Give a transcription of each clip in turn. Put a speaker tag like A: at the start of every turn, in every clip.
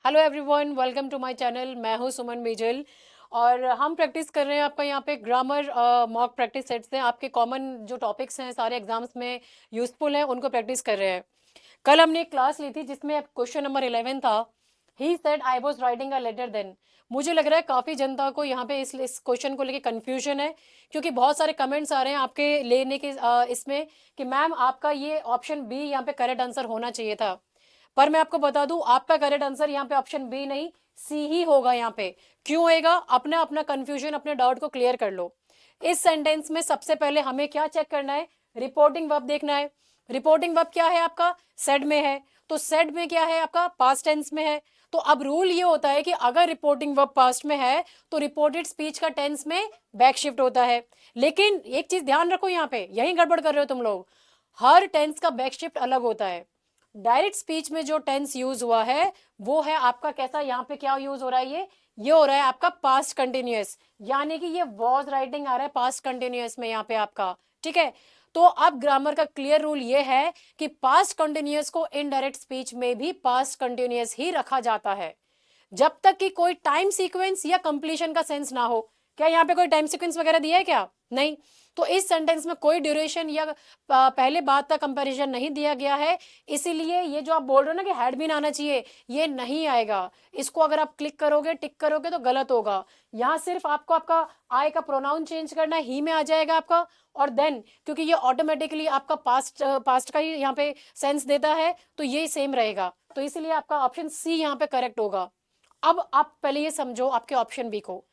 A: Hello everyone, welcome to my channel. मैं हूं सुमन Maisel और हम प्रैक्टिस कर रहे हैं आपका यहाँ पे ग्रामर मॉक प्रैक्टिस सेट्स हैं। आपके कॉमन जो टॉपिक्स हैं सारे एग्जाम्स में यूजफुल हैं, उनको प्रैक्टिस कर रहे हैं। कल हमने एक क्लास ली थी जिसमें क्वेश्चन नंबर 11 था। He said I was writing a letter then. मुझे लग रहा है काफ़ी जनता को यहाँ पे इस क्वेश्चन को लेके कन्फ्यूजन है, क्योंकि बहुत सारे कमेंट्स आ रहे हैं आपके लेने के इसमें कि मैम आपका ये ऑप्शन बी यहाँ पे करेक्ट आंसर होना चाहिए था। पर मैं आपको बता दूं, आपका करेक्ट आंसर यहाँ पे ऑप्शन बी नहीं, सी ही होगा। यहाँ पे क्यों होएगा? अपना अपना कंफ्यूजन, अपने डाउट को क्लियर कर लो। इस सेंटेंस में सबसे पहले हमें क्या चेक करना है? रिपोर्टिंग वर्ब देखना है। रिपोर्टिंग वर्ब क्या है आपका? सेड में है, तो सेड में क्या है आपका? पास्ट टेंस में है। तो अब रूल ये होता है कि अगर रिपोर्टिंग वर्ब पास्ट में है तो रिपोर्टेड स्पीच का टेंस में बैक शिफ्ट होता है। लेकिन एक चीज ध्यान रखो, यहाँ पे यही गड़बड़ कर रहे हो तुम लोग। हर टेंस का बैक शिफ्ट अलग होता है। डायरेक्ट स्पीच में जो टेंस यूज हुआ है वो है आपका कैसा? यहाँ पे क्या यूज हो रहा है? ये हो रहा है आपका पास्ट कंटिन्यूअस, यानी कि ये वॉज राइटिंग आ रहा है पास्ट कंटिन्यूअस में यहाँ पे आपका। ठीक है, तो अब ग्रामर का क्लियर रूल ये है कि पास्ट कंटिन्यूअस को इनडायरेक्ट स्पीच में भी पास्ट कंटिन्यूअस ही रखा जाता है, जब तक कि कोई टाइम सीक्वेंस या कंप्लीशन का सेंस ना हो। क्या यहाँ पे कोई टाइम सीक्वेंस वगैरह दिया है क्या? नहीं। तो इस सेंटेंस में कोई ड्यूरेशन या पहले बात का कंपैरिजन नहीं दिया गया है। इसीलिए ये जो आप बोल रहे हो ना कि हैड बीन आना चाहिए, ये नहीं आएगा। इसको अगर आप क्लिक करोगे, टिक करोगे तो गलत होगा। यहाँ सिर्फ आपको आपका आई का प्रोनाउन चेंज करना है, ही में आ जाएगा आपका। और देन क्योंकि ये ऑटोमेटिकली आपका पास्ट का ही यहाँ पे सेंस देता है, तो ये सेम रहेगा। तो इसलिए आपका ऑप्शन सी यहाँ पे करेक्ट होगा। अब आप पहले ये समझो आपके ऑप्शन बी को,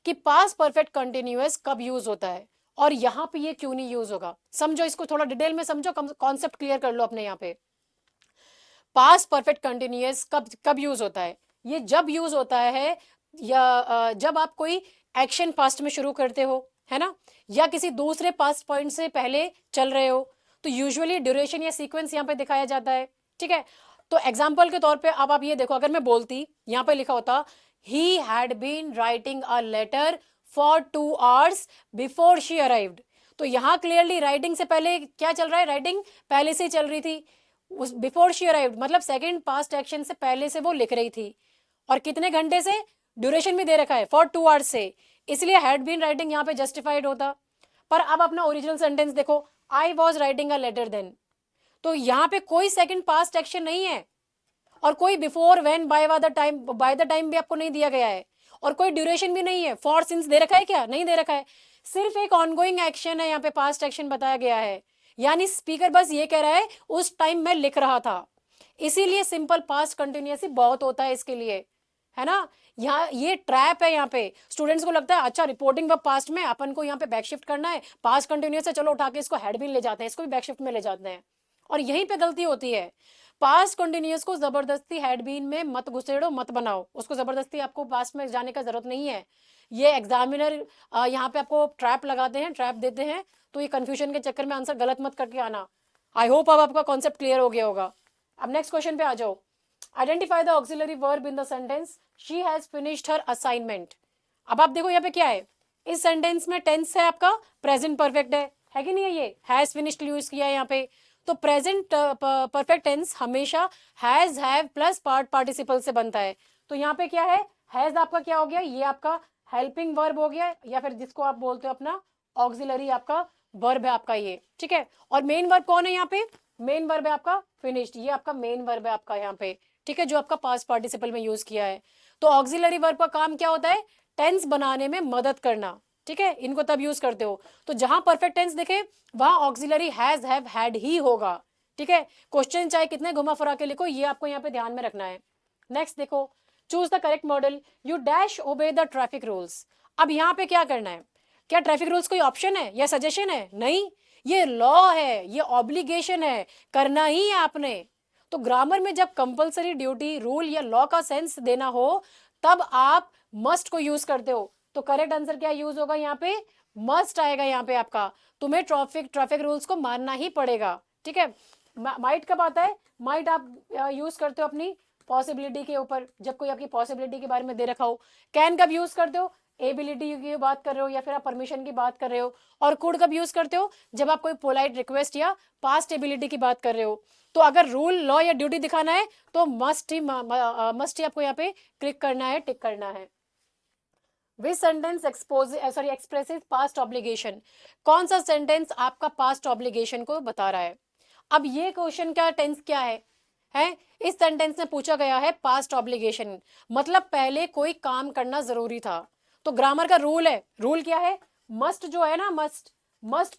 A: कि पास्ट परफेक्ट कंटिन्यूअस कब यूज होता है और यहाँ पे ये क्यों नहीं यूज होगा। समझो इसको, थोड़ा डिटेल में समझो, कॉन्सेप्ट क्लियर कर लो अपने। यहाँ पे पास्ट परफेक्ट कंटिन्यूअस कब कब यूज होता है? ये जब यूज होता है या जब आप कोई एक्शन पास्ट में शुरू करते हो, है ना, या किसी दूसरे पास्ट पॉइंट से पहले चल रहे हो, तो यूजुअली ड्यूरेशन या सीक्वेंस यहाँ पे दिखाया जाता है। ठीक है, तो एग्जाम्पल के तौर पे अब आप ये देखो, अगर मैं बोलती, यहाँ पे लिखा होता he had been writing a letter for 2 hours before she arrived, तो यहाँ क्लियरली राइटिंग से पहले क्या चल रहा है? राइटिंग पहले से ही चल रही थी। उस बिफोर शी अराइव्ड मतलब सेकंड पास्ट एक्शन से पहले से वो लिख रही थी। और कितने घंटे से? ड्यूरेशन भी दे रखा है फॉर 2 hours से, इसलिए हैड बीन राइटिंग यहाँ पे जस्टिफाइड होता। पर अब अपना ओरिजिनल सेंटेंस देखो, I was writing a letter then, तो यहाँ पे कोई सेकंड पास्ट एक्शन नहीं है और कोई before, when, by the time भी आपको नहीं दिया गया है, और कोई ड्यूरेशन भी नहीं है। फॉर सिंस दे रखा है क्या? नहीं दे रखा है। सिर्फ एक ऑनगोइंग एक्शन है, यहाँ पे पास्ट एक्शन बताया गया है। यानी स्पीकर बस ये कह रहा है उस टाइम मैं लिख रहा था। इसीलिए सिंपल पास्ट कंटिन्यूअस बहुत होता है इसके लिए, है ना। यहाँ ये ट्रैप है। यहाँ पे स्टूडेंट्स को लगता है अच्छा रिपोर्टिंग वर्ब पास्ट में अपन को यहाँ पे बैकशिफ्ट करना है, पास्ट कंटिन्यूअस है, चलो उठा के इसको हेड भी ले जाते हैं, इसको भी बैकशिफ्ट में ले जाते हैं, और यहीं पे गलती होती है। पास्ट कंटिन्यूअस को जबरदस्ती हेड बीन में मत घुसेड़ो, मत बनाओ उसको जबरदस्ती। आपको पास्ट में जाने का जरूरत नहीं है। ये एग्जामिनर यहाँ पे आपको ट्रैप लगाते हैं, ट्रैप देते हैं, तो ये कंफ्यूजन के चक्कर में आंसर गलत मत करके आना। आई होप अब आपका कॉन्सेप्ट क्लियर हो गया होगा। अब नेक्स्ट क्वेश्चन पे आ जाओ। Identify the auxiliary verb in the sentence she has finished her assignment. अब आप देखो यहाँ पे क्या है, इस सेंटेंस में टेंस है आपका प्रेजेंट परफेक्ट है कि नहीं है? ये हैज फिनिश्ड यूज किया है यहाँ पे। तो प्रेजेंट परफेक्ट टेंस हमेशा has, have plus part participle से बनता है। तो यहाँ पे क्या है? हैज आपका क्या हो गया? ये आपका हेल्पिंग वर्ब हो गया, या फिर जिसको आप बोलते हो अपना ऑक्सिलरी आपका वर्ब है आपका ये। ठीक है, और मेन वर्ब कौन है यहाँ पे? मेन वर्ब है आपका फिनिश्ड, ये आपका मेन वर्ब है आपका यहाँ पे। ठीक है, जो आपका पास्ट पार्टिसिपल में यूज किया है। तो ऑक्सिलरी वर्ब का काम क्या होता है? टेंस बनाने में मदद करना। ठीक है, इनको तब यूज करते हो तो जहां परफेक्ट टेंस दिखे वहां auxiliary has, have, had he होगा। ठीक है, क्वेश्चन चाहे कितने घुमा फिरा के लिखो, ये आपको यहाँ पे ध्यान में रखना है। नेक्स्ट देखो, choose the correct model, you dash obey the traffic rules. अब यहाँ पे क्या करना है? क्या ट्रैफिक रूल्स कोई ऑप्शन है या सजेशन है? नहीं, ये लॉ है, ये ऑब्लिगेशन है, करना ही है आपने। तो ग्रामर में जब कंपलसरी ड्यूटी, रूल या लॉ का सेंस देना हो तब आप मस्ट को यूज करते हो। तो करेक्ट आंसर क्या यूज होगा यहाँ पे? मस्ट आएगा यहाँ पे आपका। तुम्हें ट्रैफिक रूल्स को मानना ही पड़ेगा। ठीक है, माइट कब आता है? माइट आप यूज करते हो अपनी पॉसिबिलिटी के ऊपर, जब कोई आपकी पॉसिबिलिटी के बारे में दे रखा हो। कैन कब यूज करते हो? एबिलिटी की बात कर रहे हो या फिर आप परमिशन की बात कर रहे हो। और कुड कब यूज करते हो, जब आप कोई पोलाइट रिक्वेस्ट या पास्ट एबिलिटी की बात कर रहे हो। तो अगर रूल, लॉ या ड्यूटी दिखाना है तो मस्ट ही आपको यहाँ पे क्लिक करना है, टिक करना है। विच सेंटेंस एक्सप्रेसेस पास्ट ऑब्लिगेशन, कौन सा सेंटेंस आपका पास्ट ऑब्लिगेशन को बता रहा है। अब ये क्वेश्चन का टेंस क्या है इस सेंटेंस में पूछा गया है पास्ट ऑब्लिगेशन, मतलब पहले कोई काम करना जरूरी था। तो ग्रामर का रूल है, रूल क्या है, मस्ट जो है ना, मस्ट, मस्ट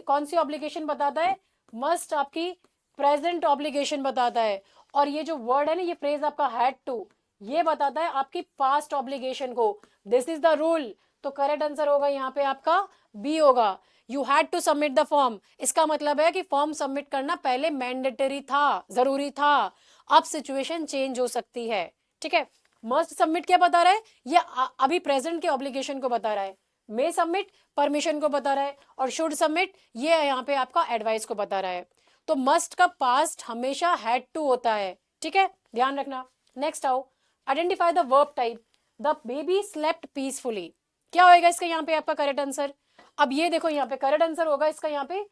A: कौन सी ऑब्लिगेशन बताता है, मस्ट आपकी प्रेजेंट ऑब्लिगेशन बताता है। और ये जो वर्ड है ना, ये फ्रेज आपका हैड टू, ये बताता है आपकी पास्ट ऑब्लिगेशन को। This is the rule. तो करेक्ट आंसर होगा यहाँ पे आपका बी होगा, you had to submit the form. इसका मतलब है कि फॉर्म सबमिट करना पहले मैंडेटरी था, जरूरी था, अब सिचुएशन चेंज हो सकती है। ठीक है, मस्ट सबमिट क्या बता रहा है, ये अभी प्रेजेंट के ऑब्लिगेशन को बता रहा है। मे सबमिट परमिशन को बता रहा है, और शुड सबमिट ये यहाँ पे आपका एडवाइस को बता रहा है। तो मस्ट का पास्ट हमेशा हैड टू होता है। ठीक है, ध्यान रखना। नेक्स्ट आओ, identify the verb type, the baby slept peacefully. क्या होएगा इसका यहाँ पे आपका करेक्ट आंसर। अब ये देखो यहाँ पे करेक्ट आंसर होगा इसका यहाँ पे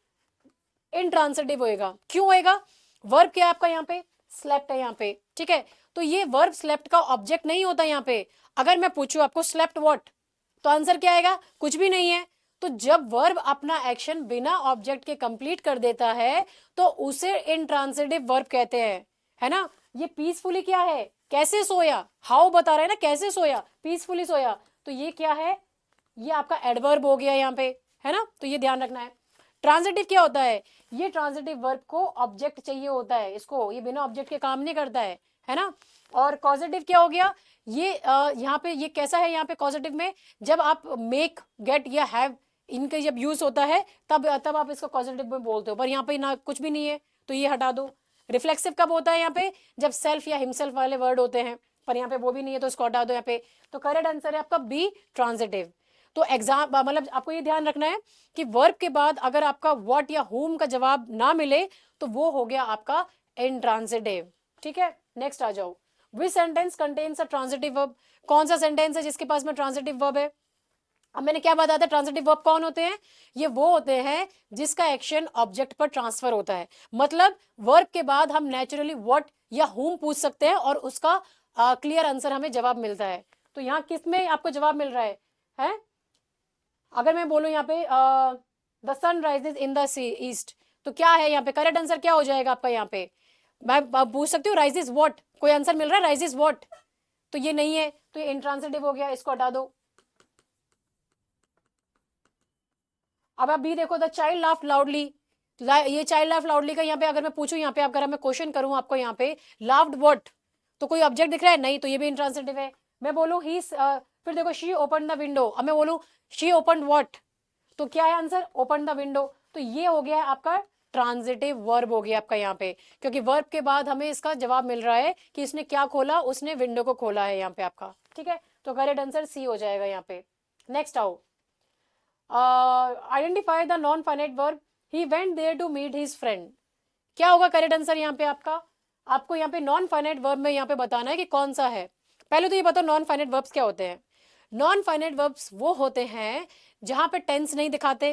A: इंट्रांसिटिव होएगा। क्यों होएगा, वर्ब क्या है आपका यहाँ पे, स्लेप्ट है यहाँ पे। ठीक है, तो ये वर्ब स्लेप्ट का ऑब्जेक्ट नहीं होता यहाँ पे। अगर मैं पूछूं आपको स्लेप्ट व्हाट, तो आंसर क्या आएगा, कुछ भी नहीं है। तो जब वर्ब अपना एक्शन बिना ऑब्जेक्ट के कंप्लीट कर देता है तो उसे इंट्रांसिटिव वर्ब कहते हैं, है ना। ये पीसफुली क्या है, कैसे सोया, हाउ बता रहा है ना, कैसे सोया, पीसफुली सोया। तो ये क्या है, ये आपका एडवर्ब हो गया यहाँ पे, है ना। तो ये ध्यान रखना है। ट्रांजिटिव क्या होता है, ये ट्रांजिटिव वर्ब को ऑब्जेक्ट चाहिए होता है इसको, ये बिना ऑब्जेक्ट के काम नहीं करता है ना। और कॉजेटिव क्या हो गया, ये यहाँ पे ये कैसा है, यहाँ पे कॉजेटिव में जब आप मेक, गेट या हैव इनका जब यूज होता है तब आप इसको कॉजेटिव में बोलते हो, पर यहाँ पे ना कुछ भी नहीं है तो ये हटा दो। रिफ्लेक्सिव कब होता है, यहाँ पे जब सेल्फ या हिमसेल्फ वाले वर्ड होते हैं, पर यहाँ पे वो भी नहीं है तो इसको हटा दो यहाँ पे। तो करेक्ट आंसर है आपका बी, ट्रांजिटिव। तो एग्जाम मतलब आपको ये ध्यान रखना है कि वर्ब के बाद अगर आपका व्हाट या हुम का जवाब ना मिले तो वो हो गया आपका इंट्रांजिटिव। ठीक है, नेक्स्ट आ जाओ, विच sentence contains a transitive verb, कौन सा सेंटेंस है जिसके पास में ट्रांजिटिव वर्ब है। अब मैंने क्या बताया था, ट्रांजिटिव वर्ब कौन होते हैं, ये वो होते हैं जिसका एक्शन ऑब्जेक्ट पर ट्रांसफर होता है। मतलब वर्ब के बाद हम नेचुरली व्हाट या हुम पूछ सकते हैं और उसका क्लियर आंसर हमें जवाब मिलता है। तो यहाँ किस में आपको जवाब मिल रहा है? अगर मैं बोलूँ यहाँ पे the sun rises in the east, तो क्या है यहाँ पे करेक्ट आंसर, क्या हो जाएगा आपका यहाँ पे। मैं पूछ सकती हूँ राइजेज व्हाट, कोई आंसर मिल रहा है राइजेज व्हाट, तो ये नहीं है, तो ये इंट्रांसिटिव हो गया, इसको हटा दो। अब आप भी देखो, द चाइल्ड लाफ लाउडली, ये चाइल्ड लाफ लाउडली का यहाँ पे अगर मैं पूछूं, यहाँ पे अगर मैं क्वेश्चन करूं आपको, यहाँ पे लाफ्ड व्हाट, तो कोई ऑब्जेक्ट दिख रहा है नहीं, तो ये भी इंट्रांसिटिव है। मैं बोलूं ही, फिर देखो शी ओपन द विंडो, अब मैं बोलूं शी ओपन व्हाट, तो क्या है आंसर, ओपन द विंडो। तो ये हो गया आपका ट्रांजिटिव वर्ब हो गया आपका यहाँ पे, क्योंकि वर्ब के बाद हमें इसका जवाब मिल रहा है कि इसने क्या खोला, उसने विंडो को खोला है यहाँ पे आपका। ठीक है, तो करेक्ट आंसर सी हो जाएगा यहाँ पे। नेक्स्ट आओ, identify the non finite verb, he went there to meet his friend. क्या होगा करेक्ट आंसर यहाँ पे आपका, आपको यहाँ पे नॉन फाइनाइट वर्ब में यहाँ पे बताना है कि कौन सा है। पहले तो ये बताओ नॉन फाइनाइट वर्ब्स क्या होते हैं। नॉन फाइनाइट वर्ब्स वो होते हैं जहां पे टेंस नहीं दिखाते,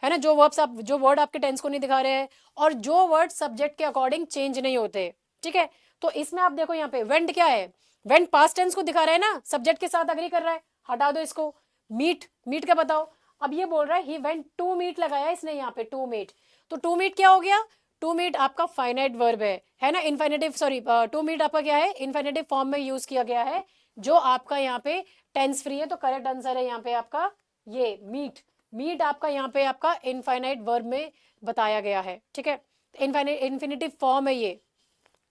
A: है ना, जो वर्ब्स आप, जो वर्ड आपके टेंस को नहीं दिखा रहे हैं, और जो वर्ड सब्जेक्ट के अकॉर्डिंग चेंज नहीं होते। ठीक है, तो इसमें आप देखो यहाँ पे वेंट क्या है, वेंट पास्ट टेंस को दिखा रहा है ना, सब्जेक्ट के साथ अग्री कर रहा है, हटा दो इसको। मीट, मीट का बताओ, अब ये बोल रहा है ही वेंट टू मीट, लगाया इसने यहाँ पे टू मीट, तो टू मीट क्या हो गया, टू मीट आपका फाइनाइट वर्ब है ना, इन्फिनेटिव, सॉरी टू मीट आपका क्या है, इन्फिनेटिव फॉर्म में यूज किया गया है, जो आपका यहाँ पे टेंस फ्री है। तो करेक्ट आंसर है यहाँ पे आपका ये मीट, मीट आपका यहाँ पे आपका इनफाइनाइट वर्ब में बताया गया है। ठीक है, इन्फिनेटिव फॉर्म है ये,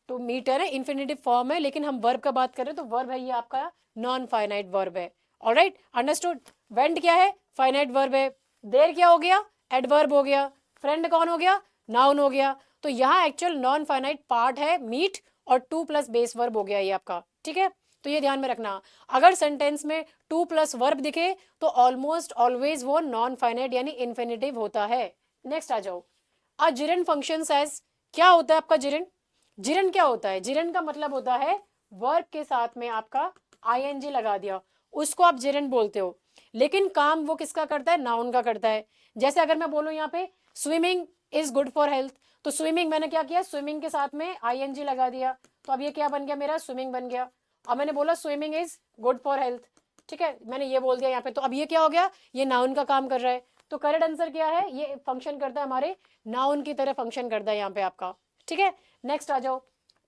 A: तो मीट है ना, इन्फिनेटिव फॉर्म है, लेकिन हम वर्ब का बात कर रहे हैं तो वर्ब है ये आपका नॉन फाइनाइट वर्ब है। Alright, understood. वेंट क्या है, फाइनाइट वर्ब है। देर क्या हो गया, एडवर्ब हो गया। फ्रेंड कौन हो गया, नाउन हो गया। तो यहाँ एक्चुअल नॉन फाइनाइट पार्ट है मीट, और टू प्लस बेस वर्ब हो गया ये आपका। ठीक है, तो ये ध्यान में रखना, अगर सेंटेंस में टू प्लस वर्ब दिखे तो ऑलमोस्ट ऑलवेज वो नॉन फाइनाइट यानी इन्फिनेटिव होता है। नेक्स्ट आ जाओ, अ जिरन फंक्शंस एज, क्या होता है आपका जिरन, जिरन क्या होता है, जिरन का मतलब होता है वर्ब के साथ में आपका आईएनजी लगा दिया, उसको आप जिरन बोलते हो। लेकिन काम वो किसका करता है, नाउन का करता है। जैसे अगर मैं बोलूं यहाँ पे swimming is good for health, तो स्विमिंग मैंने क्या किया, स्विमिंग के साथ में आईएनजी लगा दिया, तो अब ये क्या बन गया, मेरा स्विमिंग बन गया। अब मैंने बोला swimming is good for health, ठीक है, मैंने ये बोल दिया यहाँ पे, तो अब ये क्या हो गया, ये नाउन का काम कर रहा है। तो करेक्ट आंसर क्या है, ये फंक्शन करता है हमारे नाउन की तरह फंक्शन करता है यहाँ पे आपका, ठीक है। नेक्स्ट आ जाओ,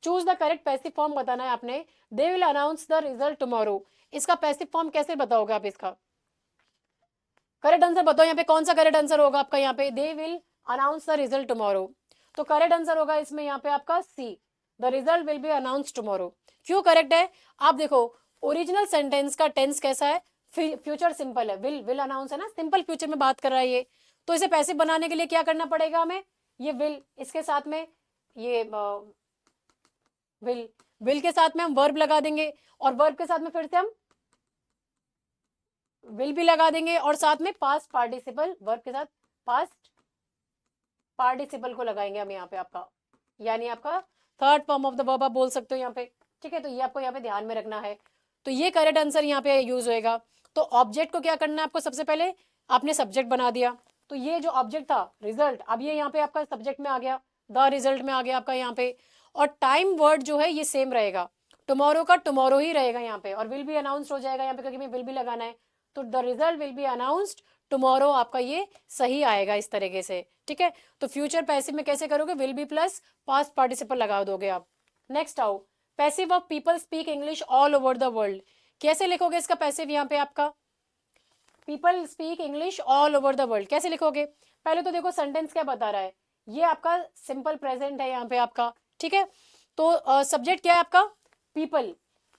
A: choose the correct passive form बताना है आपने। दे will announce the result tomorrow, इसका पैसिव फॉर्म कैसे बताओगे आप, इसका करेक्ट आंसर बताओ यहाँ पे, कौन सा करेक्ट आंसर होगा आपका यहाँ पे, they will announce the result tomorrow. तो करेक्ट आंसर होगा इसमें यहाँ पे आपका C, the result will be announce tomorrow. क्यों करेक्ट है, आप देखो ओरिजिनल सेंटेंस का टेंस कैसा है, फ्यूचर सिंपल है, विल अनाउंस है ना, सिंपल फ्यूचर में बात कर रहा है ये। तो इसे पैसिव बनाने के लिए क्या करना पड़ेगा हमें, ये विल, इसके साथ में ये विल के साथ में हम वर्ब लगा देंगे, और वर्ब के साथ में फिर से हम विल भी लगा देंगे, और साथ में पास्ट पार्टिसिपल, वर्ब के साथ पास्ट पार्टिसिपल को लगाएंगे हम यहाँ पे आपका, यानी आपका third form of the verb आप बोल सकते हो यहाँ पे, ठीक है। तो ये आपको यहाँ पे ध्यान में रखना है। तो ये करेक्ट आंसर यहाँ पे यूज होएगा। तो ऑब्जेक्ट को क्या करना है आपको, सबसे पहले आपने सब्जेक्ट बना दिया, तो ये जो ऑब्जेक्ट था रिजल्ट, अब ये यहाँ पे आपका सब्जेक्ट में आ गया, द रिजल्ट में आ गया आपका यहाँ पे। और टाइम वर्ड जो है ये सेम रहेगा, टुमारो का टुमारो ही रहेगा यहाँ पे, और विल भी अनाउंस्ड हो जाएगा यहाँ पे, क्योंकि मैं विल भी लगाना है। तो the result will B announced tomorrow, आपका ये सही आएगा इस तरीके से, ठीक है। तो फ्यूचर पैसिव में कैसे करोगे, will be plus past participle लगा दोगे आप। नेक्स्ट आओ, passive of people speak English all over the world, कैसे लिखोगे इसका पैसिव यहाँ पे आपका, people speak English all over the world कैसे लिखोगे। पहले तो देखो सेंटेंस क्या बता रहा है, ये आपका सिंपल प्रेजेंट है यहाँ पे आपका, ठीक है। तो सब्जेक्ट क्या है आपका, पीपल,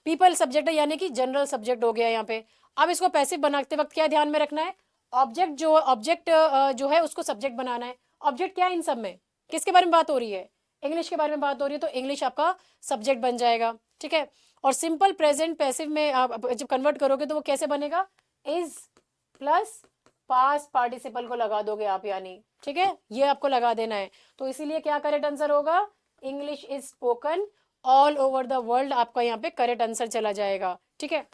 A: पीपल सब्जेक्ट है, यानी कि जनरल सब्जेक्ट हो गया यहाँ पे। अब इसको पैसिव बनाते वक्त क्या ध्यान में रखना है, ऑब्जेक्ट जो है उसको सब्जेक्ट बनाना है। ऑब्जेक्ट क्या है इन सब में, किसके बारे में बात हो रही है, इंग्लिश के बारे में बात हो रही है, तो इंग्लिश आपका सब्जेक्ट बन जाएगा, ठीक है। और सिंपल प्रेजेंट पैसिव में आप जब कन्वर्ट करोगे तो वो कैसे बनेगा, इज प्लस पास्ट पार्टिसिपल को लगा दोगे आप, यानी ठीक है, ये आपको लगा देना है। तो इसीलिए क्या करेक्ट आंसर होगा, English is spoken all over the world, आपका यहाँ पे करेक्ट आंसर चला जाएगा, ठीक है।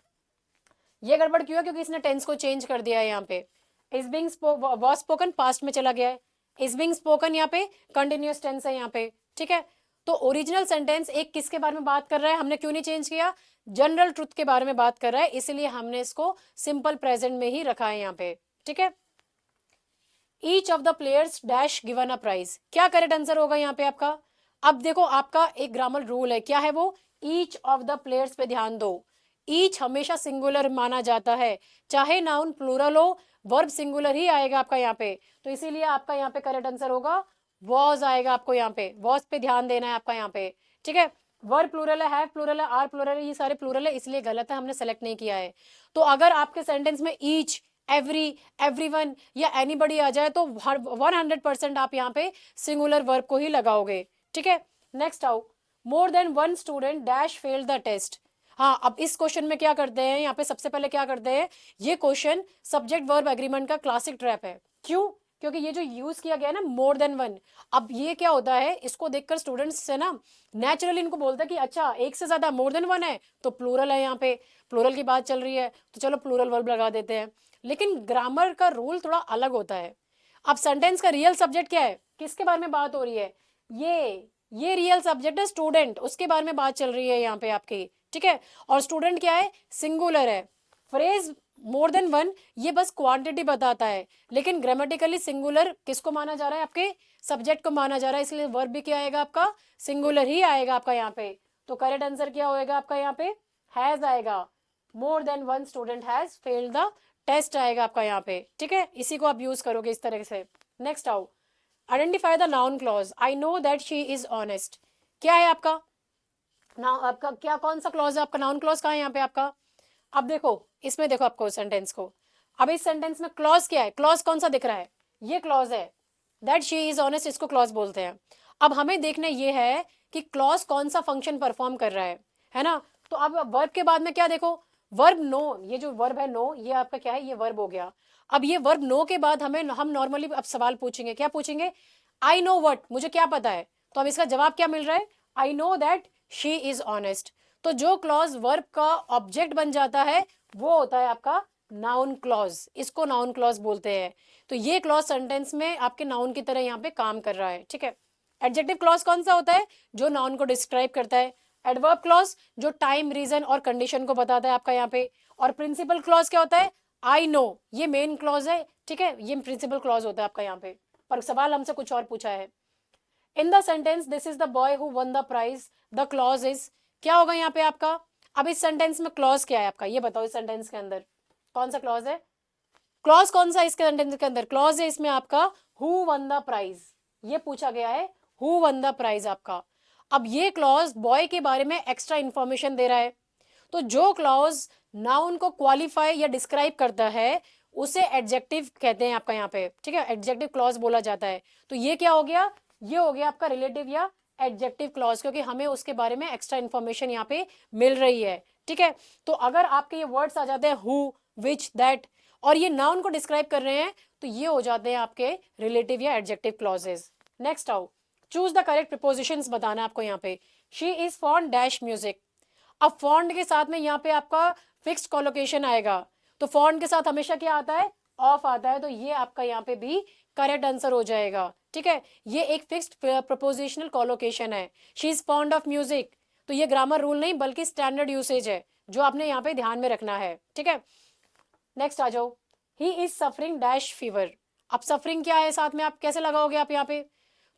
A: ये गड़बड़ क्यों है, क्योंकि इसने टेंस को चेंज कर दिया है यहाँ पे, is being was spoken past में चला गया है, इज बीइंग स्पोकन यहाँ पे कंटिन्यूअस टेंस है यहाँ पे, ठीक है। तो ओरिजिनल सेंटेंस एक किसके बारे में बात कर रहा है, हमने क्यों नहीं चेंज किया, जनरल ट्रुथ के बारे में बात कर रहा है, इसलिए हमने इसको सिंपल प्रेजेंट में ही रखा है यहाँ पे, ठीक है। Each of the players dash given a prize, क्या करेक्ट आंसर होगा यहाँ पे आपका। अब देखो आपका एक ग्रामर रूल है, क्या है वो, ईच ऑफ द प्लेयर्स पे ध्यान दो। ईच हमेशा सिंगुलर माना जाता है, चाहे नाउन प्लूरल हो, वर्ब सिंगुलर ही आएगा आपका यहाँ पे। तो इसीलिए आपका यहाँ पे करेक्ट आंसर होगा वॉज आएगा, आपको यहाँ पे वॉज पे ध्यान देना है आपका यहाँ पे, ठीक है। वर्ब प्लूरल है, हैव प्लूरल है, आर प्लूरल है, ये सारे प्लूरल है, इसलिए गलत है, हमने सेलेक्ट नहीं किया है। तो अगर आपके सेंटेंस में ईच, एवरी, एवरीवन या एनीबडी आ जाए तो 100% आप यहाँ पे सिंगुलर वर्ब को ही लगाओगे, ठीक है। नेक्स्ट आओ, more than one student dash failed the test. हाँ, अब इस क्वेश्चन में क्या करते हैं, यहाँ पे सबसे पहले क्या करते हैं, ये क्वेश्चन सब्जेक्ट वर्ब एग्रीमेंट का क्लासिक ट्रैप है। क्यों, क्योंकि ये जो यूज किया गया है ना मोर देन वन, अब ये क्या होता है, इसको देखकर स्टूडेंट्स से ना नेचुरली इनको बोलता है कि अच्छा एक से ज्यादा मोर देन वन है तो प्लूरल है, यहाँ पे प्लूरल की बात चल रही है तो चलो प्लूरल वर्ब लगा देते हैं। लेकिन ग्रामर का रूल थोड़ा अलग होता है। अब सेंटेंस का रियल सब्जेक्ट क्या है, किसके बारे में बात हो रही है, ये रियल सब्जेक्ट है स्टूडेंट, उसके बारे में बात चल रही है यहाँ पे आपकी, ठीक है। और स्टूडेंट क्या है, सिंगुलर है। फ्रेज मोर देन वन ये बस क्वांटिटी बताता है, लेकिन ग्रामेटिकली सिंगुलर किसको माना जा रहा है, आपके सब्जेक्ट को माना जा रहा है, इसलिए वर्ब भी क्या आएगा आपका, सिंगुलर ही आएगा आपका यहाँ पे। तो करेक्ट आंसर क्या होएगा आपका यहाँ पे, हैज आएगा, more than one student has failed the test आएगा आपका यहाँ पे, ठीक है। इसी को आप यूज करोगे इस तरह से। नेक्स्ट आओ, identify the noun clause, I know that she is honest, क्या है आपका नाउ, आपका क्या कौन सा क्लॉज है, आपका नाउन क्लॉज कहाँ है यहाँ पे आपका। अब देखो इसमें देखो आपको सेंटेंस को, अब इस सेंटेंस में क्लॉज क्या है, क्लॉज कौन सा दिख रहा है, ये क्लॉज है, दैट शी इज ऑनेस्ट, इसको क्लॉज बोलते हैं। अब हमें देखना ये है कि क्लॉज कौन सा फंक्शन परफॉर्म कर रहा है ना। तो अब वर्ब के बाद में क्या देखो, वर्ब नो, ये जो वर्ब है नो, ये आपका क्या है, ये वर्ब हो गया। अब ये वर्ब नो के बाद हम नॉर्मली अब सवाल पूछेंगे, क्या पूछेंगे, आई नो व्हाट, मुझे क्या पता है। तो अब इसका जवाब क्या मिल रहा है, I know that she is honest. तो जो क्लॉज वर्ब का ऑब्जेक्ट बन जाता है वो होता है आपका नाउन क्लॉज, इसको नाउन क्लॉज बोलते हैं। तो ये क्लॉज सेंटेंस में आपके नाउन की तरह यहाँ पे काम कर रहा है, ठीक है। एडजेक्टिव क्लॉज कौन सा होता है, जो नाउन को डिस्क्राइब करता है। एडवर्ब क्लॉज जो टाइम, रीजन और कंडीशन को बताता है आपका यहाँ पे। और प्रिंसिपल क्लॉज क्या होता है, आई नो, ये मेन क्लॉज है, ठीक है, ये प्रिंसिपल क्लॉज होता है आपका यहाँ पे। पर सवाल हमसे कुछ और पूछा है। In the sentence this is the boy who won the prize, the clause is, क्या होगा यहाँ पे आपका। अब इस सेंटेंस में क्लॉज क्या है आपका, ये बताओ। इस सेंटेंस के अंदर कौन सा क्लॉज है, क्लॉज कौन सा इसके सेंटेंस के अंदर क्लॉज है इसमें आपका, हु वन द प्राइज, ये पूछा गया है, हु वन द प्राइज आपका। अब ये क्लॉज बॉय के बारे में एक्स्ट्रा इंफॉर्मेशन दे रहा है। तो जो क्लॉज नाउन को क्वालिफाई या डिस्क्राइब करता है उसे एडजेक्टिव कहते हैं आपका यहाँ पे, ठीक है, एडजेक्टिव क्लॉज बोला जाता है। तो ये क्या हो गया, ये हो गया आपका रिलेटिव या एडजेक्टिव क्लॉज, क्योंकि हमें उसके बारे में एक्स्ट्रा इंफॉर्मेशन यहाँ पे मिल रही है, ठीक है। तो अगर आपके ये वर्ड्स आ जाते हैं हु, विच, दैट, और ये नाउन को डिस्क्राइब कर रहे हैं, तो ये हो जाते हैं आपके रिलेटिव या एडजेक्टिव क्लॉजेस। नेक्स्ट आओ, चूज द करेक्ट प्रिपोजिशंस बताना है आपको यहाँ पे। She is fond dash music. अब फॉन्ड के साथ में यहाँ पे आपका फिक्स्ड कोलोकेशन आएगा। तो फॉन्ड के साथ हमेशा क्या आता है, ऑफ आता है। तो ये आपका यहाँ पे भी करेक्ट आंसर हो जाएगा, ठीक है। ये एक फिक्स्ड प्रपोजिशनल कोलोकेशन है। She is fond of music, तो ये ग्रामर रूल नहीं बल्कि स्टैंडर्ड यूसेज है जो आपने यहाँ पे ध्यान में रखना है, ठीक है। नेक्स्ट आ जाओ, he is suffering dash fever. अब सफरिंग क्या है साथ में, आप कैसे लगाओगे आप यहाँ पे।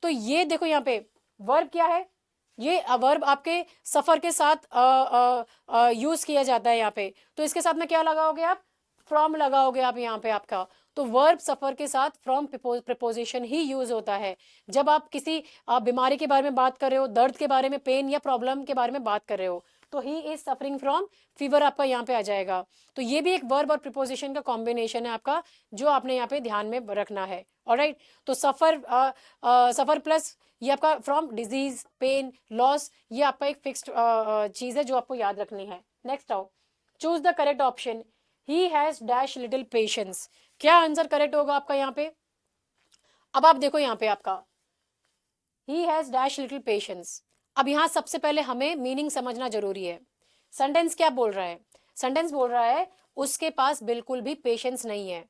A: तो ये देखो यहाँ पे वर्ब क्या है, ये वर्ब आपके सफर के साथ यूज किया जाता है यहाँ पे। तो इसके साथ में क्या लगाओगे आप, फ्रॉम लगाओगे आप यहाँ पे आपका। तो वर्ब सफर के साथ फ्रॉम प्रिपोजिशन ही यूज होता है जब आप किसी बीमारी के बारे में बात कर रहे हो, दर्द के बारे में, पेन या प्रॉब्लम के बारे में बात कर रहे हो। तो he is suffering from fever आपका यहाँ पे आ जाएगा। तो ये भी एक वर्ब और प्रिपोजिशन का कॉम्बिनेशन है आपका, जो आपने यहाँ पे ध्यान में रखना है। ऑलराइट, तो सफर सफर प्लस ये आपका फ्रॉम डिजीज, पेन, लॉस, ये आपका एक फिक्स्ड चीज है जो आपको याद रखनी है। नेक्स्ट आओ, choose the correct option. He has dash little patience, क्या आंसर करेक्ट होगा आपका यहाँ पे। अब आप देखो यहाँ पे आपका he has dash little patience. अब यहाँ सबसे पहले हमें मीनिंग समझना जरूरी है। सेंटेंस क्या बोल रहा है, सेंटेंस बोल रहा है उसके पास बिल्कुल भी पेशेंस नहीं है।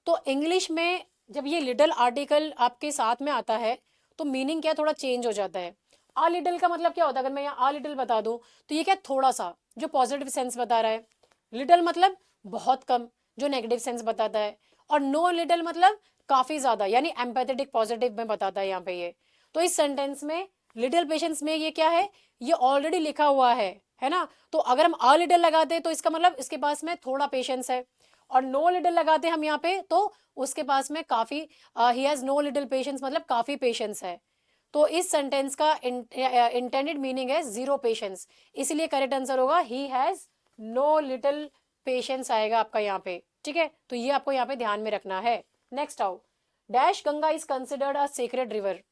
A: तो इंग्लिश में जब ये लिटिल आर्टिकल आपके साथ में आता है तो मीनिंग क्या थोड़ा चेंज हो जाता है। आ लिटिल का मतलब क्या होता है, अगर मैं यहाँ आ लिटिल बता दूं तो ये क्या थोड़ा सा, जो पॉजिटिव सेंस बता रहा है। लिटिल मतलब बहुत कम, जो नेगेटिव सेंस बताता है। और नो लिटिल मतलब काफी ज्यादा, यानी एम्पैथेटिक पॉजिटिव में बताता है यहाँ पे ये। तो इस सेंटेंस में लिटिल पेशेंस में ये क्या है, ये ऑलरेडी लिखा हुआ है ना। तो अगर हम आ लिटिल लगाते तो इसका मतलब इसके पास में थोड़ा पेशेंस है। और नो लिटिल लगाते हम यहाँ पे तो उसके पास में काफी, he has know little patience मतलब काफी पेशेंस है। तो इस सेंटेंस का इंटेंडेड मीनिंग है जीरो पेशेंस, इसलिए करेक्ट आंसर होगा he has know little patience आएगा आपका यहाँ पे, ठीक है। तो ये आपको यहाँ पे ध्यान में रखना है। नेक्स्ट आओ, dash Ganga is considered a sacred river.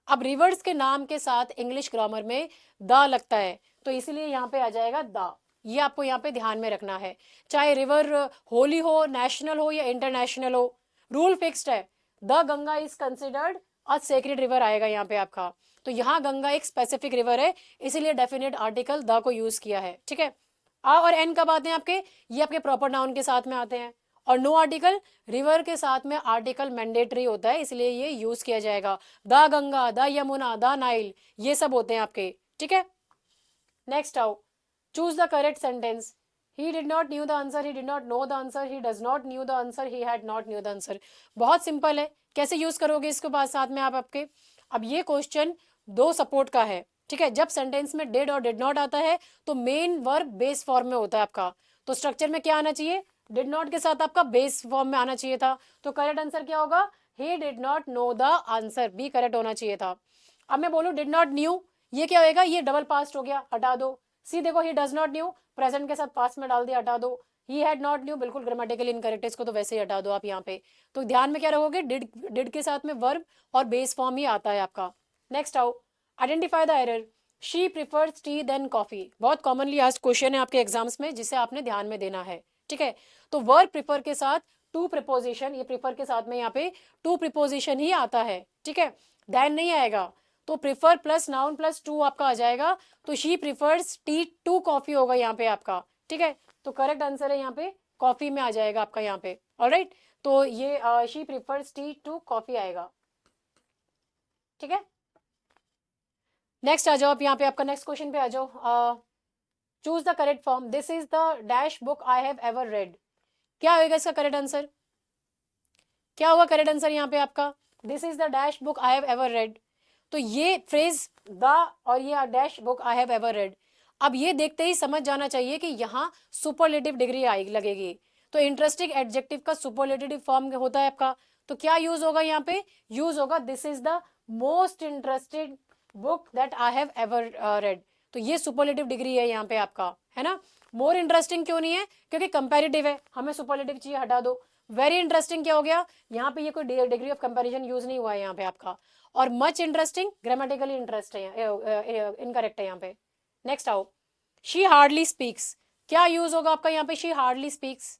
A: अब रिवर्स के नाम के साथ इंग्लिश ग्रामर में द लगता है, तो इसलिए यहाँ पे आ जाएगा द। ये आपको यहाँ पे ध्यान में रखना है। चाहे रिवर होली हो, नेशनल हो या इंटरनेशनल हो, रूल फिक्स्ड है। The Ganga is considered a sacred river आएगा यहाँ पे आपका। तो यहाँ गंगा एक स्पेसिफिक रिवर है, इसीलिए डेफिनेट आर्टिकल द को यूज किया है, ठीक है। आ और एन कब आते हैं आपके, ये आपके प्रॉपर नाउन के साथ में आते हैं। और नो आर्टिकल, रिवर के साथ में आर्टिकल मैंडेटरी होता है, इसलिए ये यूज किया जाएगा। The Ganga, the Yamuna, the Nile, ये सब होते हैं आपके, ठीक है। नेक्स्ट आओ, choose the correct sentence. He did not new the answer, he did not know the answer, he does not new the answer, he had not new the answer. बहुत simple है, कैसे यूज करोगे इसके बाद साथ में आप आपके। अब ये क्वेश्चन दो सपोर्ट का है, ठीक है। जब सेंटेंस में डिड और डिड नॉट आता है तो मेन वर्ब बेस फॉर्म में होता है आपका। तो स्ट्रक्चर में क्या आना चाहिए, डिड नॉट के साथ आपका बेस फॉर्म में आना चाहिए था। तो करेक्ट आंसर क्या होगा, he did not know the answer, B correct होना चाहिए था। अब मैं बोलूं डिड नॉट न्यू, ये क्या होएगा, ये डबल पास्ट हो गया, हटा दो। सी देखो, he does not new, present के साथ पास्ट में डाल दिया, हटा दो। ही हैड नॉट न्यू, बिल्कुल ग्रामेटिकल इनकरेक्ट, इसको तो वैसे ही हटा दो आप यहाँ पे। तो ध्यान में क्या रहोगे, डिड के साथ में वर्ब और बेस फॉर्म ही आता है आपका। नेक्स्ट आओ, identify the error. She prefers tea than coffee, बहुत कॉमनली आस्क्ड क्वेश्चन है आपके एग्जाम्स में, जिसे आपने ध्यान में देना है, ठीक है। तो वर्ब प्रिफर के साथ टू प्रिपोजिशन, ये प्रिफर के साथ में यहाँ पे टू प्रिपोजिशन ही आता है, ठीक है, देन नहीं आएगा। तो prefer plus noun plus to आपका आ जाएगा। तो she prefers tea to coffee होगा यहाँ पे आपका, ठीक है। तो करेक्ट आंसर है यहाँ पे कॉफी में आ जाएगा आपका यहाँ पे। ऑलराइट, तो ये she prefers tea to coffee आएगा। ठीक है, नेक्स्ट आ जाओ आप यहाँ पे, आपका नेक्स्ट क्वेश्चन पे आ जाओ। Choose the correct form, this is the dash book I have ever read. क्या होगा इसका करेक्ट आंसर? क्या होगा करेक्ट आंसर यहाँ पे आपका? This is the dash book I have ever read. तो ये फ्रेज द और ये dash book I have ever read, अब ये देखते ही समझ जाना चाहिए कि यहाँ सुपरलेटिव डिग्री आई लगेगी। तो इंटरेस्टिंग एडजेक्टिव का सुपरलेटिव फॉर्म होता है आपका, तो क्या यूज होगा यहाँ पे? यूज होगा this is the most interesting book that I have ever read. तो ये सुपरलेटिव डिग्री है यहाँ पे आपका, है ना। मोर इंटरेस्टिंग क्यों नहीं है? क्योंकि कंपैरेटिव है, हमें सुपरलेटिव चाहिए, हटा दो। वेरी इंटरेस्टिंग क्या हो गया? यहाँ पे ये कोई डिग्री ऑफ कंपैरिजन यूज नहीं हुआ है यहाँ पे आपका। और मच इंटरेस्टिंग ग्रामेटिकली इंटरेस्ट है, इनकरेक्ट है यहाँ पे। नेक्स्ट आओ, शी हार्डली स्पीक्स, क्या यूज होगा आपका यहाँ पे? She hardly speaks.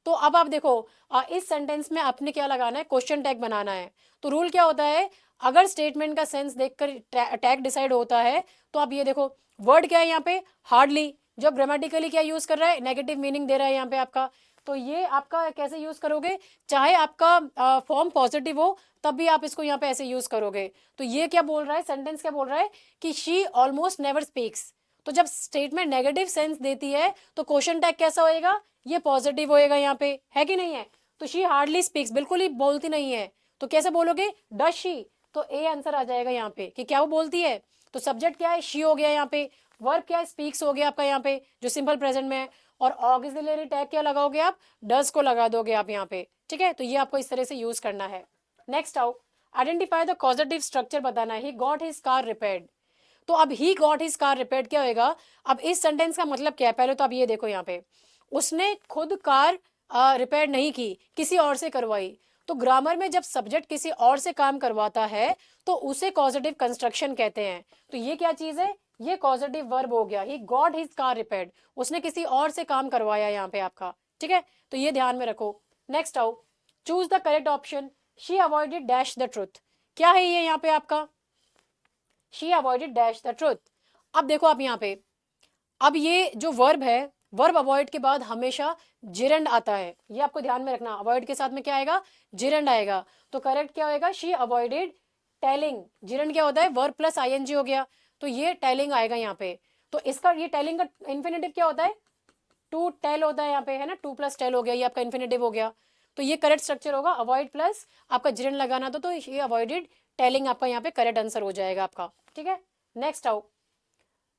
A: तो अब आप देखो इस सेंटेंस में आपने क्या लगाना है? क्वेश्चन टैग बनाना है। तो रूल क्या होता है, अगर स्टेटमेंट का सेंस देखकर टैग डिसाइड होता है, तो आप ये देखो वर्ड क्या है यहाँ पे? हार्डली, जो ग्रामेटिकली क्या यूज कर रहा है? नेगेटिव मीनिंग दे रहा है यहाँ पे आपका। तो ये आपका कैसे यूज करोगे? चाहे आपका फॉर्म पॉजिटिव हो तब भी आप इसको यहाँ पे ऐसे यूज करोगे। तो ये क्या बोल रहा है, सेंटेंस क्या बोल रहा है कि शी ऑलमोस्ट नेवर स्पीक्स। तो जब स्टेटमेंट नेगेटिव सेंस देती है तो क्वेश्चन टैग कैसा होएगा? ये पॉजिटिव होएगा यहाँ पे, है कि नहीं है? तो शी हार्डली स्पीक्स, बिल्कुल ही बोलती नहीं है, तो कैसे बोलोगे? Does she. तो ए आंसर आ जाएगा यहाँ पे कि क्या वो बोलती है। तो सब्जेक्ट क्या है? शी हो गया यहाँ पे, वर्ब क्या है? स्पीक्स हो गया आपका यहाँ पे जो सिंपल प्रेजेंट में है, और ऑक्सिलरी टैग क्या लगाओगे आप? डज को लगा दोगे आप यहाँ पे। ठीक है, तो ये आपको इस तरह से यूज करना है। नेक्स्ट आओ, आइडेंटिफाई द कॉजेटिव स्ट्रक्चर बताना है। He got his car repaired. तो अब he got his car repaired क्या होगा? अब इस सेंटेंस का मतलब क्या है? पहले तो अब ये देखो यहाँ पे, उसने खुद कार रिपेयर नहीं की, किसी और से करवाई। तो ग्रामर में जब सब्जेक्ट किसी और से काम करवाता है तो उसे कॉजेटिव कंस्ट्रक्शन कहते हैं। तो ये क्या चीज है? ये कॉजेटिव वर्ब हो गया। He got his car repaired, उसने किसी और से काम करवाया यहाँ पे आपका। ठीक है, तो ये ध्यान में रखो। नेक्स्ट आओ, choose the correct option. She avoided dash the truth, क्या है ये यहाँ पे आपका? She avoided dash the truth. अब देखो आप यहाँ पे, अब ये जो वर्ब है, वर्ब अवॉइड के बाद हमेशा जिरंड आता है, ये आपको ध्यान में रखना। अवॉइड के साथ में क्या आएगा? जिरंड आएगा। तो करेक्ट क्या होएगा? She avoided telling. जिरंड क्या होता है? वर्ब प्लस आईएनजी हो गया, तो ये टेलिंग आएगा यहाँ पे। तो इसका ये टेलिंग का इन्फिनेटिव क्या होता है? टू टेल होता है यहाँ पे, है ना। टू प्लस टेल हो गया, ये आपका इन्फिनेटिव हो गया। तो ये करेक्ट स्ट्रक्चर होगा, अवॉइड प्लस आपका जिरंड लगाना तो ये अवॉइडेड टेलिंग आपका यहाँ पे करेक्ट आंसर हो जाएगा आपका। ठीक है, नेक्स्ट आओ,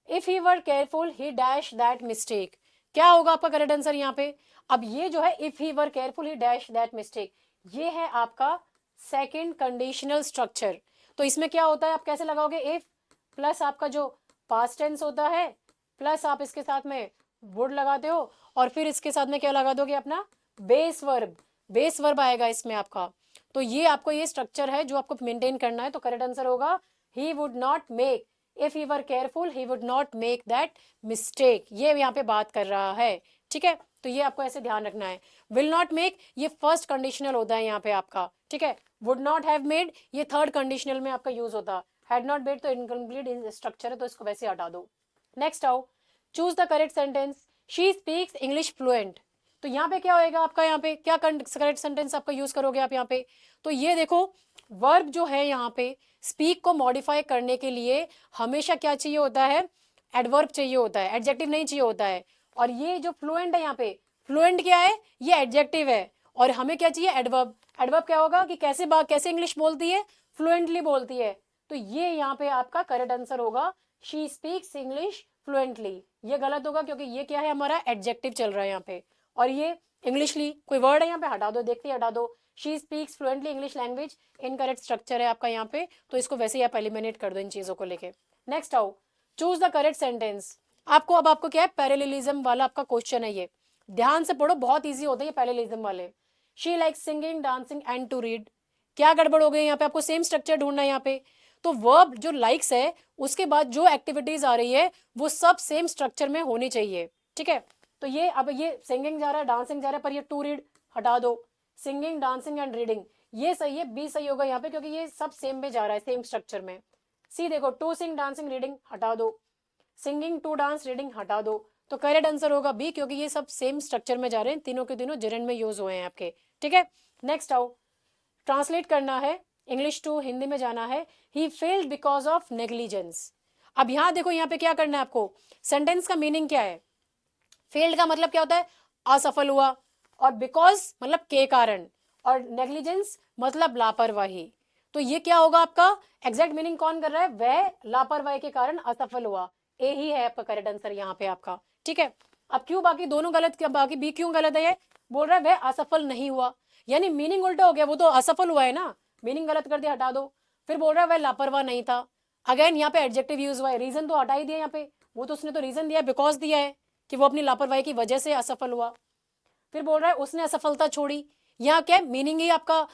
A: if he were careful he dash that mistake, क्या होगा आपका करेक्ट आंसर यहाँ पे? अब ये जो है if he were careful he dash that mistake, ये है आपका सेकंड कंडीशनल स्ट्रक्चर। तो इसमें क्या होता है, आप कैसे लगाओगे? इफ प्लस आपका जो पास्ट टेंस होता है, प्लस आप इसके साथ में वुड लगाते हो, और फिर इसके साथ में क्या लगा दोगे? अपना बेस वर्ब। बेस वर्ब आएगा इसमें आपका। तो ये आपको ये स्ट्रक्चर है जो आपको मेंटेन करना है। तो करेक्ट आंसर होगा he would not make, if he were careful he would not make that mistake, ये यहाँ पे बात कर रहा है। ठीक है, तो ये आपको ऐसे ध्यान रखना है। विल नॉट मेक ये फर्स्ट कंडीशनल होता है यहाँ पे आपका। ठीक है, वुड नॉट हैव मेड ये थर्ड कंडीशनल में आपका यूज होता है। हैड नॉट मेड तो इनकम्प्लीट स्ट्रक्चर है, तो इसको वैसे हटा दो। नेक्स्ट आओ, choose the correct sentence. She speaks English fluent. तो यहाँ पे क्या होएगा आपका? यहाँ पे क्या करेक्ट सेंटेंस आपका यूज करोगे आप यहाँ पे? तो ये देखो वर्ब जो है यहाँ पे स्पीक को मॉडिफाई करने के लिए हमेशा क्या चाहिए होता है? एडवर्ब चाहिए होता है, एडजेक्टिव नहीं चाहिए होता है। और ये जो फ्लुएंट है यहाँ पे, फ्लुएंट क्या है? ये एडजेक्टिव है, और हमें क्या चाहिए? एडवर्ब। एडवर्ब क्या होगा कि कैसे इंग्लिश बोलती है? फ्लुएंटली बोलती है। तो ये यहाँ पे आपका करेक्ट आंसर होगा, शी स्पीक्स इंग्लिश फ्लुएंटली। ये गलत होगा क्योंकि ये क्या है? हमारा एडजेक्टिव चल रहा है यहाँ पे, और ये इंग्लिशली कोई वर्ड है यहाँ पे, हटा दो, देखते हटा दो। She speaks fluently English language, incorrect structure है आपका यहाँ पे, तो इसको वैसे ही आप एलिमिनेट कर दो इन चीजों को लेके। नेक्स्ट आओ, चूज द करेक्ट सेंटेंस। आपको क्या है? पैरेललिज्म वाला आपका क्वेश्चन है ये, ध्यान से पढ़ो, बहुत ईजी होता है ये पैरेललिज्म वाले। She like singing dancing and to read, क्या गड़बड़ हो गई यहाँ पे? आपको सेम स्ट्रक्चर ढूंढना है यहाँ पे। तो वर्ब जो लाइक्स है उसके बाद जो एक्टिविटीज आ रही है वो सब सेम स्ट्रक्चर में होनी चाहिए। ठीक है, तो ये अब ये सिंगिंग जा रहा है, डांसिंग जा रहा है, पर ये टू रीड हटा दो। सिंगिंग डांसिंग एंड रीडिंग ये सही है, बी सही होगा यहाँ पे क्योंकि ये सब सेम में जा रहा है, सेम स्ट्रक्चर में। सी देखो, टू सिंग डांसिंग रीडिंग हटा दो, सिंगिंग टू डांस रीडिंग हटा दो। तो करेक्ट आंसर होगा बी, क्योंकि ये सब सेम स्ट्रक्चर में जा रहे हैं, तीनों के तीनों जेरेंड में यूज हुए हैं आपके। ठीक है, नेक्स्ट आओ, ट्रांसलेट करना है इंग्लिश टू हिंदी में जाना है। He failed because of negligence. अब यहाँ देखो, यहाँ पे क्या करना है आपको, सेंटेंस का मीनिंग क्या है। फेल्ड का मतलब क्या होता है, असफल हुआ, और बिकॉज मतलब के कारण, और नेग्लिजेंस मतलब लापरवाही। तो ये क्या होगा आपका, एग्जैक्ट मीनिंग कौन कर रहा है, वह लापरवाही के कारण असफल हुआ। ए ही है आपका करेक्ट आंसर यहाँ पे आपका। ठीक है, अब क्यों बाकी दोनों गलत, बाकी बी क्यों गलत है, ये बोल रहा है वह असफल नहीं हुआ, यानी मीनिंग उल्टा हो गया, वो तो असफल हुआ है ना, मीनिंग गलत कर दिया, हटा दो। फिर बोल रहा है वह लापरवाह नहीं था, अगेन यहाँ पे एडजेक्टिव यूज हुआ है, रीजन तो हटा ही दिया यहाँ पे, वो तो उसने तो रीजन दिया है, बिकॉज दिया है कि वो अपनी लापरवाही की वजह से असफल हुआ। फिर बोल रहा है उसने असफलता छोड़ी, यहाँ क्या मीनिंग ही आपका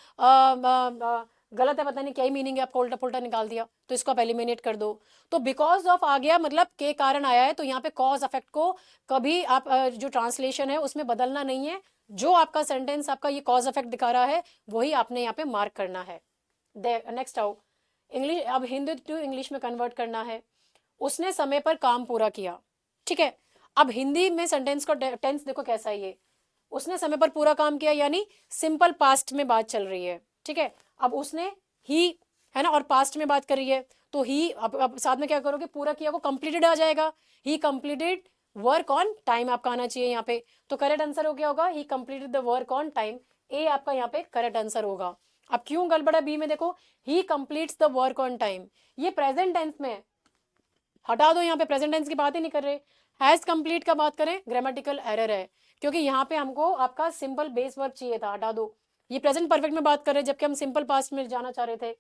A: गलत है, पता नहीं क्या ही मीनिंग है, आपको उल्टा पुल्टा निकाल दिया, तो इसको आप एलिमिनेट कर दो। तो बिकॉज ऑफ आ गया, मतलब के कारण आया है, तो यहाँ पे कॉज इफेक्ट को कभी आप जो ट्रांसलेशन है उसमें बदलना नहीं है, जो आपका सेंटेंस आपका ये कॉज इफेक्ट दिखा रहा है वही आपने यहाँ पे मार्क करना है। नेक्स्ट आओ, इंग्लिश, अब हिंदी टू इंग्लिश में कन्वर्ट करना है। उसने समय पर काम पूरा किया। ठीक है, अब हिंदी में सेंटेंस का टेंस देखो कैसा है ये, उसने समय पर पूरा काम किया, यानी सिंपल पास्ट में बात चल रही है। ठीक है, अब उसने ही है ना, और पास्ट में बात कर रही है, तो ही अब साथ में क्या करोगे, पूरा किया को कंप्लीटेड आ जाएगा, ही कंप्लीटेड वर्क ऑन टाइम आपका आना चाहिए यहाँ पे। तो करेक्ट आंसर हो क्या होगा, he completed the work on time. A आपका यहाँ पे करेक्ट आंसर होगा। अब क्यों गड़बड़ा बी में, देखो he completes the work on time, ये प्रेजेंट टेंस में है, हटा दो, यहाँ पे प्रेजेंट टेंस की बात ही नहीं कर रहे। हैज कंप्लीट का बात करें, ग्रामेटिकल एरर है, क्योंकि यहाँ पे हमको आपका सिंपल बेस वर्ब चाहिए था, हटा दो। ये प्रेजेंट परफेक्ट में बात कर रहे हैं, जबकि हम सिंपल पास्ट में जाना चाह रहे थे।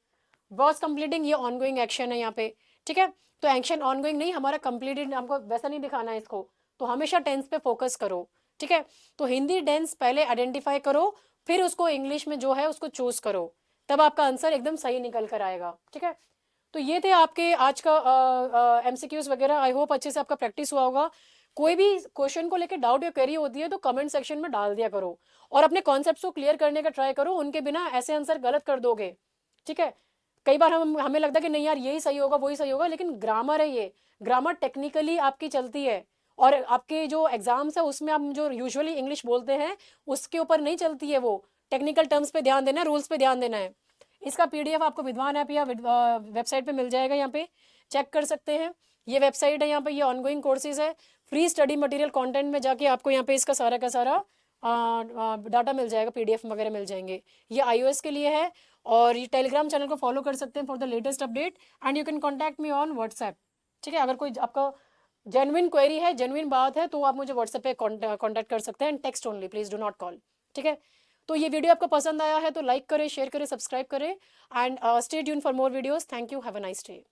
A: वॉज कंप्लीटिंग, ये ऑनगोइंग एक्शन है यहाँ पे। ठीक है, तो एक्शन ऑनगोइंग नहीं, हमारा कंप्लीटेड, हमको वैसा नहीं दिखाना है इसको, तो हमेशा टेंस पे फोकस करो। ठीक है, तो हिंदी टेंस पहले आइडेंटिफाई करो, फिर उसको इंग्लिश में जो है उसको चूज करो, तब आपका आंसर एकदम सही निकल कर आएगा। ठीक है, तो ये थे आपके आज का एमसीक्यूज वगैरह। आई होप अच्छे से आपका प्रैक्टिस हुआ होगा। कोई भी क्वेश्चन को लेकर डाउट या क्वेरी होती है तो कमेंट सेक्शन में डाल दिया करो, और अपने कॉन्सेप्ट्स को क्लियर करने का ट्राई करो, उनके बिना ऐसे आंसर गलत कर दोगे। ठीक है, कई बार हमें लगता है कि नहीं यार यही सही होगा वही सही होगा, लेकिन ग्रामर है, ये ग्रामर टेक्निकली आपकी चलती है, और आपके जो एग्जाम्स है उसमें आप जो यूजुअली इंग्लिश बोलते हैं उसके ऊपर नहीं चलती है, वो टेक्निकल टर्म्स पे ध्यान देना है, रूल्स पे ध्यान देना है। इसका पीडीएफ आपको विद्वान ऐप या वेबसाइट पे मिल जाएगा, यहाँ पे चेक कर सकते हैं। ये वेबसाइट है, यहाँ पे ये ऑनगोइंग कोर्सेज है, फ्री स्टडी मटेरियल कंटेंट में जाके आपको यहाँ पे इसका सारा का सारा डाटा मिल जाएगा, पीडीएफ वगैरह मिल जाएंगे। ये आईओएस के लिए है, और ये टेलीग्राम चैनल को फॉलो कर सकते हैं for the latest update, and you can contact me on WhatsApp. ठीक है, अगर कोई आपका जेन्युइन क्वेरी है, जेन्युइन बात है, तो आप मुझे व्हाट्सएप पे कॉन्टैक्ट कर सकते हैं, and text only, please do not call. ठीक है, तो ये वीडियो आपको पसंद आया है तो लाइक करें, शेयर करें, सब्सक्राइब करें, and stay tune for more videos. Thank you, have a nice day.